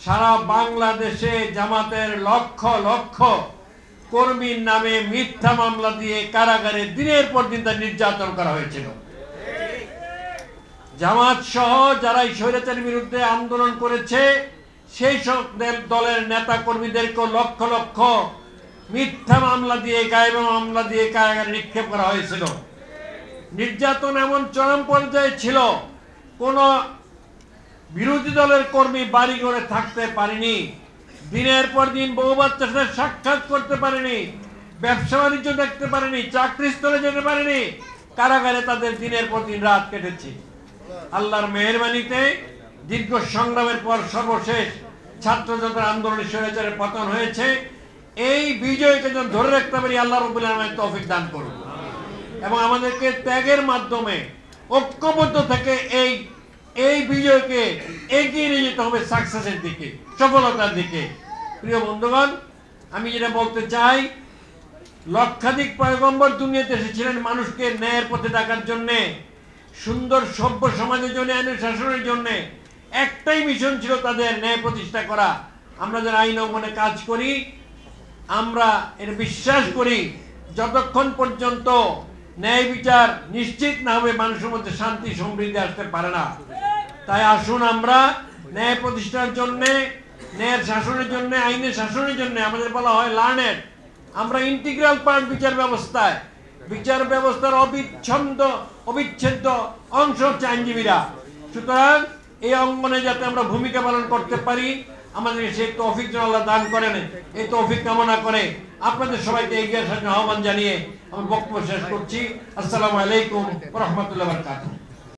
সারা বাংলাদেশে জামাতের লক্ষ লক্ষ কর্মীর নামে মিথ্যা মামলা দিয়ে কারাগারে দিনের পর দিন তার নির্যাতন করা হয়েছিল। জামাত সহ যারা এই স্বৈরাচারের বিরুদ্ধে আন্দোলন করেছে সেই সব দলের নেতা কর্মীদেরকে লক্ষ লক্ষ মিথ্যা মামলা দিয়ে গায়েবী মামলা দিয়ে কারাগারে নিক্ষেপ করা হয়েছিল। নির্যাতন এমন চরম পর্যায়ে ছিল, কোন বিরোধী দলের কর্মী বাড়ি ঘরে থাকতে পারেনি, দিনের পর দিন বউ বাচ্চার সাথে সাক্ষাৎ করতে পারেনি, ব্যবসা বাণিজ্য দেখতে পারেনি, চাকরিস্থলে যেতে পারেনি, কারাগারে তাদের দিনের পর দিন রাত কেটেছে। আল্লাহর মেহেরবানিতে দীর্ঘ সংগ্রামের পর সর্বশেষ ছাত্র জনতার আন্দোলনে স্বৈরাচারের পতন হয়েছে। এই বিজয়কে যেন ধরে রাখতে পারি আল্লাহ রাব্বুল আলামিন তৌফিক দান করুন এবং আমাদেরকে ত্যাগের মাধ্যমে ঐক্যবদ্ধ থেকে এই বিজয়কে এগিয়ে নিয়ে যেতে হবে সাকসেসের দিকে, সফলতার দিকে। প্রিয় বন্ধুগণ, আমি যেটা বলতে চাই, লক্ষাধিক পয়গম্বর দুনিয়াতে এসেছিলেন মানুষকে ন্যায়ের পথে ডাকার জন্য, সুন্দর সভ্য সমাজের জন্য, আইনের শাসনের জন্য। একটাই মিশন ছিল তাদের, ন্যায় প্রতিষ্ঠা করা। আমরা যারা আইন অঙ্গনে কাজ করি, আমরা এর বিশ্বাস করি যতক্ষণ পর্যন্ত ন্যায় বিচার নিশ্চিত না হবে মানুষের মধ্যে শান্তি সমৃদ্ধি আসতে পারে না। তাই আসুন আমরা ন্যায় প্রতিষ্ঠার জন্য, ন্যায়ের শাসনের জন্য, আইনের শাসনের জন্য, আমাদের বলা হয় লার্নেড, আমরা ইন্টিগ্রাল পার্ট বিচার ব্যবস্থায়, বিচার ব্যবস্থার অবিচ্ছেদ্য অংশ হচ্ছে আইনজীবীরা। সুতরাং এই অঙ্গনে যাতে আমরা ভূমিকা পালন করতে পারি, আমাদের সেই তৌফিক যেন আল্লাহ দান করেন, এই তৌফিক কামনা করে আপনাদের সবাইকে এগিয়ে আসার আহ্বান জানিয়ে আমার বক্তব্য শেষ করছি। আসসালামু আলাইকুম ওয়া রাহমাতুল্লাহি ওয়া বারাকাতুহু।